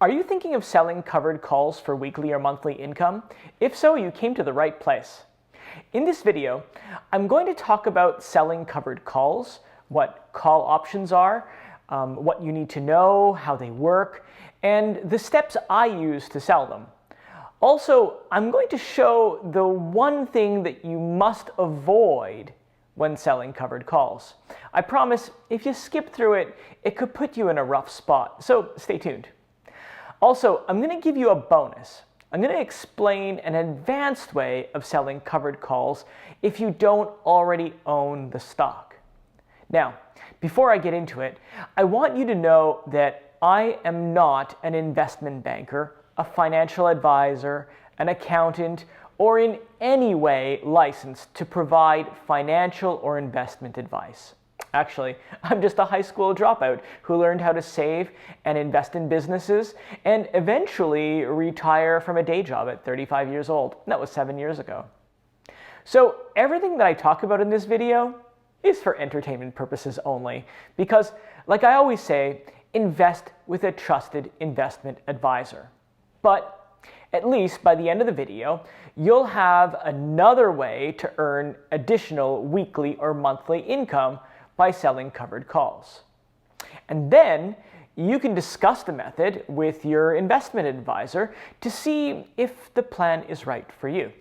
Are you thinking of selling covered calls for weekly or monthly income? If so, you came to the right place. In this video, I'm going to talk about selling covered calls, what call options are, what you need to know, how they work, and the steps I use to sell them. Also, I'm going to show the one thing that you must avoid when selling covered calls. I promise if you skip through it, it could put you in a rough spot, so stay tuned. Also, I'm going to give you a bonus. I'm going to explain an advanced way of selling covered calls if you don't already own the stock. Now, before I get into it, I want you to know that I am not an investment banker, a financial advisor, an accountant, or in any way licensed to provide financial or investment advice. Actually, I'm just a high school dropout who learned how to save and invest in businesses and eventually retire from a day job at 35 years old. That was 7 years ago. So everything that I talk about in this video is for entertainment purposes only because, like I always say, invest with a trusted investment advisor. But at least by the end of the video, you'll have another way to earn additional weekly or monthly income by selling covered calls. And then you can discuss the method with your investment advisor to see if the plan is right for you.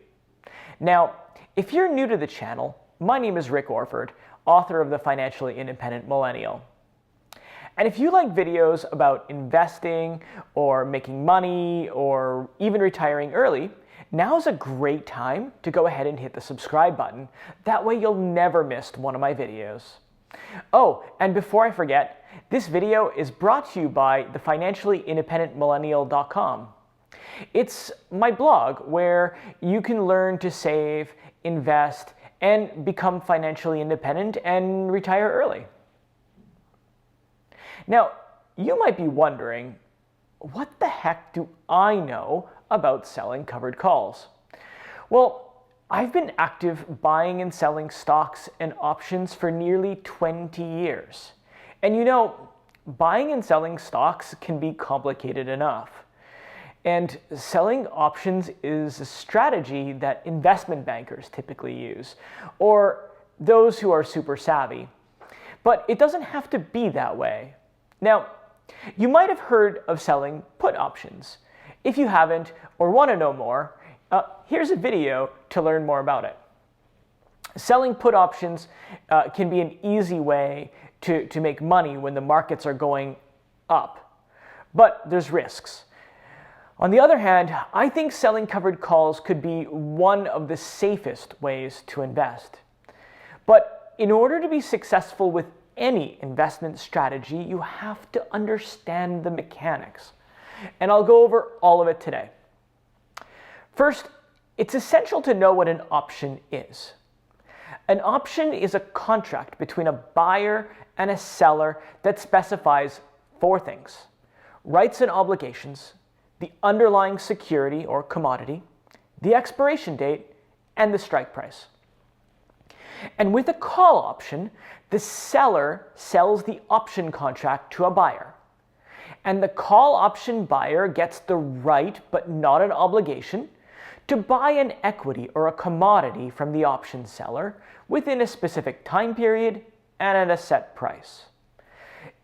Now, if you're new to the channel, my name is Rick Orford, author of The Financially Independent Millennial. And if you like videos about investing or making money or even retiring early, now's a great time to go ahead and hit the subscribe button. That way you'll never miss one of my videos. Oh, and before I forget, this video is brought to you by thefinanciallyindependentmillennial.com. It's my blog where you can learn to save, invest, and become financially independent and retire early. Now, you might be wondering, what the heck do I know about selling covered calls? Well, I've been active buying and selling stocks and options for nearly 20 years. And you know, buying and selling stocks can be complicated enough. And selling options is a strategy that investment bankers typically use, or those who are super savvy. But it doesn't have to be that way. Now, you might have heard of selling put options. If you haven't or want to know more, here's a video to learn more about it. Selling put options can be an easy way to make money when the markets are going up, but there's risks. On the other hand, I think selling covered calls could be one of the safest ways to invest. But in order to be successful with any investment strategy, you have to understand the mechanics. And I'll go over all of it today. First, it's essential to know what an option is. An option is a contract between a buyer and a seller that specifies four things: rights and obligations, the underlying security or commodity, the expiration date, and the strike price. And with a call option, the seller sells the option contract to a buyer. And the call option buyer gets the right, but not an obligation, to buy an equity or a commodity from the option seller within a specific time period and at a set price.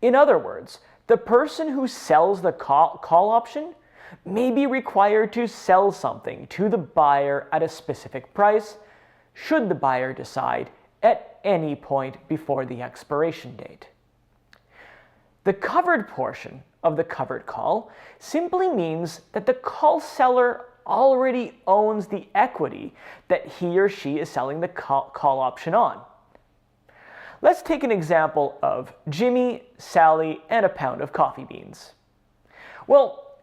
In other words, the person who sells the call option may be required to sell something to the buyer at a specific price, should the buyer decide at any point before the expiration date. The covered portion of the covered call simply means that the call seller already owns the equity that he or she is selling the call option on. Let's take an example of Jimmy, Sally, and a pound of coffee beans. Well,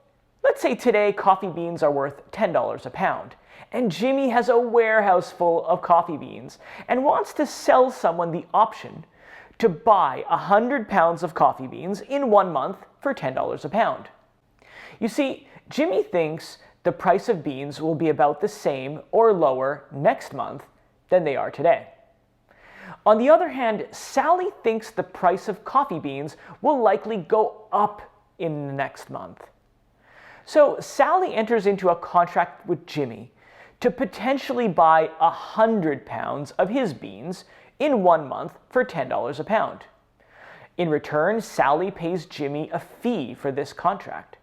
let's say today coffee beans are worth $10 a pound, and Jimmy has a warehouse full of coffee beans and wants to sell someone the option to buy 100 pounds of coffee beans in 1 month for $10 a pound. You see, Jimmy thinks the price of beans will be about the same or lower next month than they are today. On the other hand, Sally thinks the price of coffee beans will likely go up in the next month. So Sally enters into a contract with Jimmy to potentially buy 100 pounds of his beans in 1 month for $10 a pound. In return, Sally pays Jimmy a fee for this contract.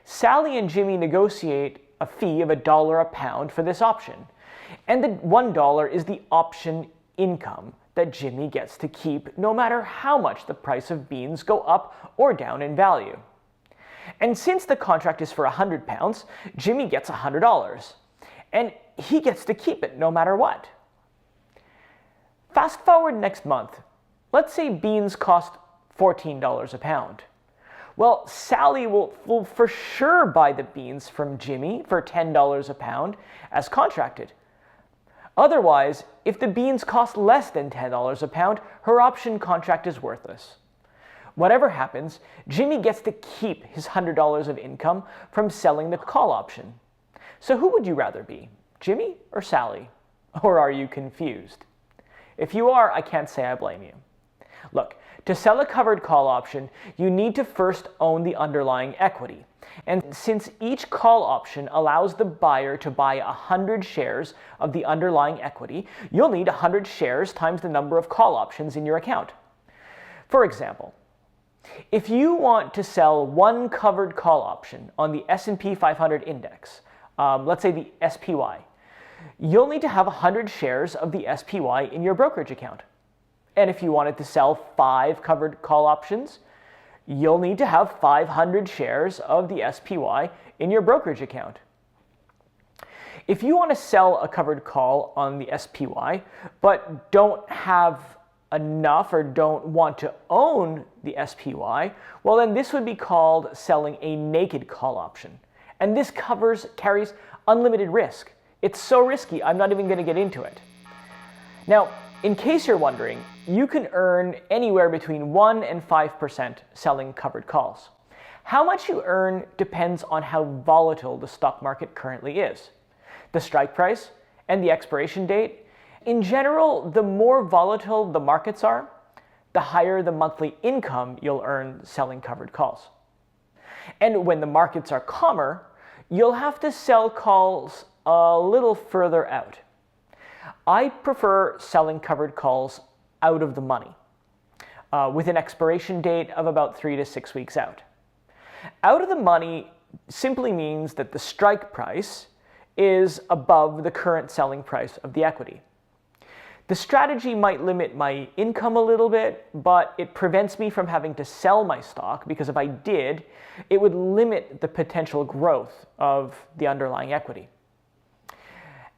Sally and Jimmy negotiate a fee of $1 a pound for this option, and the $1 is the option income that Jimmy gets to keep no matter how much the price of beans go up or down in value. And since the contract is for 100 pounds, Jimmy gets $100, and he gets to keep it no matter what. Fast forward next month. Let's say beans cost $14 a pound. Well, Sally will for sure buy the beans from Jimmy for $10 a pound as contracted. Otherwise, if the beans cost less than $10 a pound, her option contract is worthless. Whatever happens, Jimmy gets to keep his $100 of income from selling the call option. So who would you rather be, Jimmy or Sally? Or are you confused? If you are, I can't say I blame you. Look, to sell a covered call option, you need to first own the underlying equity. And since each call option allows the buyer to buy 100 shares of the underlying equity, you'll need 100 shares times the number of call options in your account. For example, if you want to sell one covered call option on the S&P 500 index, let's say the SPY, you'll need to have 100 shares of the SPY in your brokerage account. And if you wanted to sell 5 covered call options, you'll need to have 500 shares of the SPY in your brokerage account. If you want to sell a covered call on the SPY, but don't have enough or don't want to own the SPY, well then this would be called selling a naked call option. And this carries unlimited risk. It's so risky, I'm not even going to get into it. Now, in case you're wondering, you can earn anywhere between 1 and 5% selling covered calls. How much you earn depends on how volatile the stock market currently is, the strike price, and the expiration date. In general, the more volatile the markets are, the higher the monthly income you'll earn selling covered calls. And when the markets are calmer, you'll have to sell calls a little further out. I prefer selling covered calls out of the money, with an expiration date of about 3 to 6 weeks out. Out of the money simply means that the strike price is above the current selling price of the equity. The strategy might limit my income a little bit, but it prevents me from having to sell my stock, because if I did, it would limit the potential growth of the underlying equity.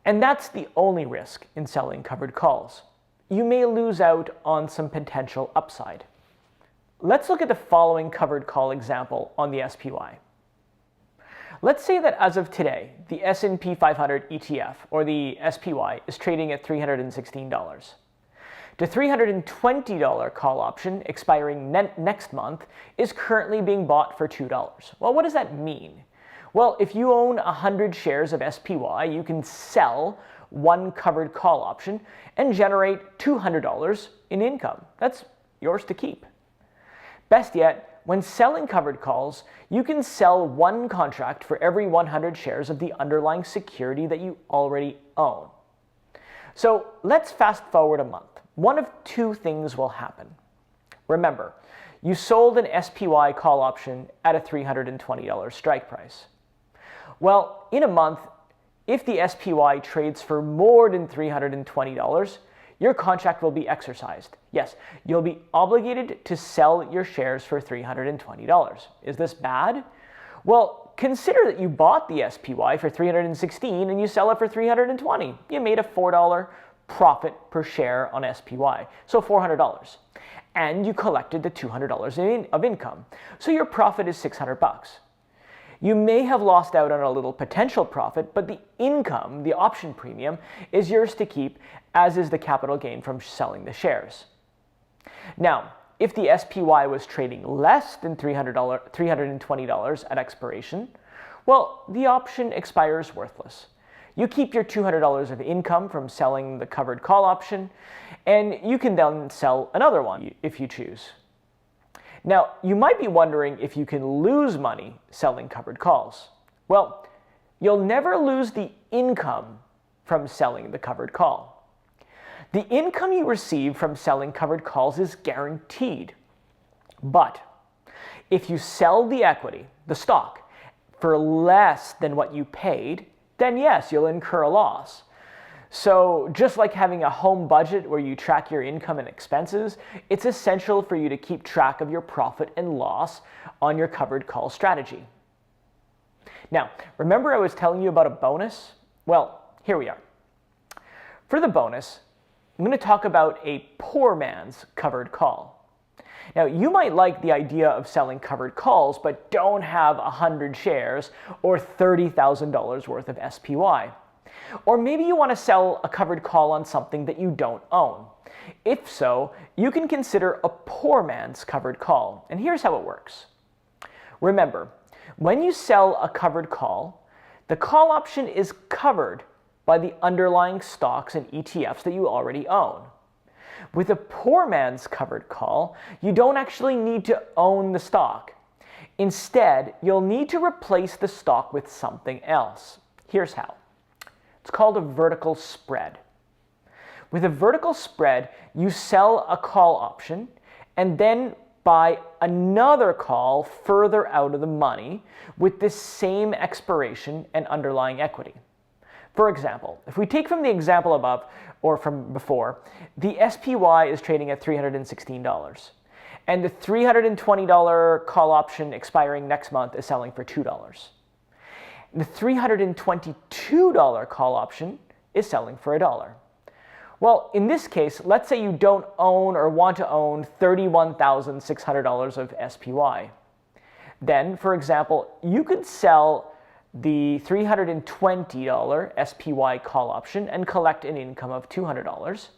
And that's the only risk in selling covered calls. You may lose out on some potential upside. Let's look at the following covered call example on the SPY. Let's say that as of today, the S&P 500 ETF, or the SPY, is trading at $316. The $320 call option expiring next month is currently being bought for $2. Well, what does that mean? Well, if you own 100 shares of SPY, you can sell one covered call option and generate $200 in income. That's yours to keep. Best yet, when selling covered calls, you can sell one contract for every 100 shares of the underlying security that you already own. So let's fast forward a month. One of two things will happen. Remember, you sold an SPY call option at a $320 strike price. Well, in a month, if the SPY trades for more than $320, your contract will be exercised. Yes, you'll be obligated to sell your shares for $320. Is this bad? Well, consider that you bought the SPY for $316 and you sell it for $320. You made a $4 profit per share on SPY, so $400. And you collected the $200 of income. So your profit is $600. You may have lost out on a little potential profit, but the income, the option premium, is yours to keep, as is the capital gain from selling the shares. Now, if the SPY was trading less than $320 at expiration, well, the option expires worthless. You keep your $200 of income from selling the covered call option, and you can then sell another one if you choose. Now, you might be wondering if you can lose money selling covered calls. Well, you'll never lose the income from selling the covered call. The income you receive from selling covered calls is guaranteed. But if you sell the equity, the stock, for less than what you paid, then yes, you'll incur a loss. So just like having a home budget where you track your income and expenses, it's essential for you to keep track of your profit and loss on your covered call strategy. Now, remember I was telling you about a bonus? Well, here we are. For the bonus, I'm going to talk about a poor man's covered call. Now, you might like the idea of selling covered calls, but don't have 100 shares or $30,000 worth of SPY. Or maybe you want to sell a covered call on something that you don't own. If so, you can consider a poor man's covered call. And here's how it works. Remember, when you sell a covered call, the call option is covered by the underlying stocks and ETFs that you already own. With a poor man's covered call, you don't actually need to own the stock. Instead, you'll need to replace the stock with something else. Here's how. It's called a vertical spread. With a vertical spread, you sell a call option and then buy another call further out of the money with the same expiration and underlying equity. For example, if we take from the example above or from before, the SPY is trading at $316 and the $320 call option expiring next month is selling for $2. The $322 call option is selling for $1. Well, in this case, let's say you don't own or want to own $31,600 of SPY. Then, for example, you could sell the $320 SPY call option and collect an income of $200.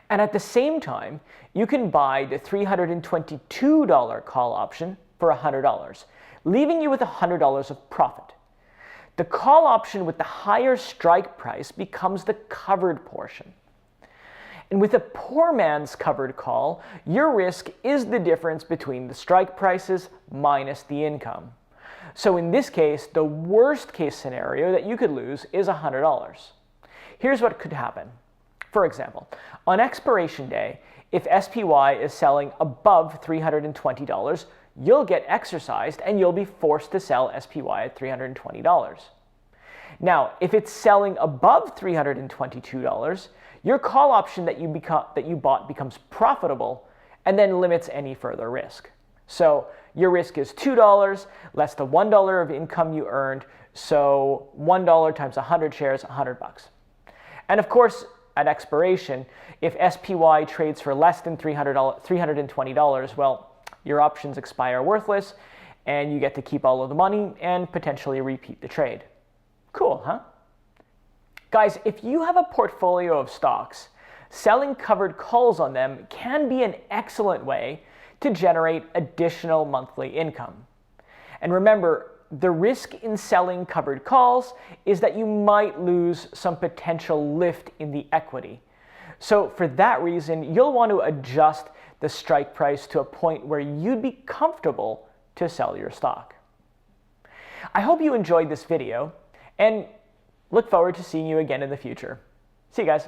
And at the same time, you can buy the $322 call option for $100, leaving you with $100 of profit. The call option with the higher strike price becomes the covered portion. And with a poor man's covered call, your risk is the difference between the strike prices minus the income. So in this case, the worst case scenario that you could lose is $100. Here's what could happen. For example, on expiration day, if SPY is selling above $320, you'll get exercised and you'll be forced to sell SPY at $320. Now, if it's selling above $322, your call option that you bought becomes profitable and then limits any further risk. So your risk is $2 less the $1 of income you earned, so $1 times 100 shares, $100. And of course, at expiration, if SPY trades for less than $320, well, your options expire worthless, and you get to keep all of the money and potentially repeat the trade. Cool, huh? Guys, if you have a portfolio of stocks, selling covered calls on them can be an excellent way to generate additional monthly income. And remember, the risk in selling covered calls is that you might lose some potential lift in the equity. So for that reason, you'll want to adjust the strike price to a point where you'd be comfortable to sell your stock. I hope you enjoyed this video and look forward to seeing you again in the future. See you guys.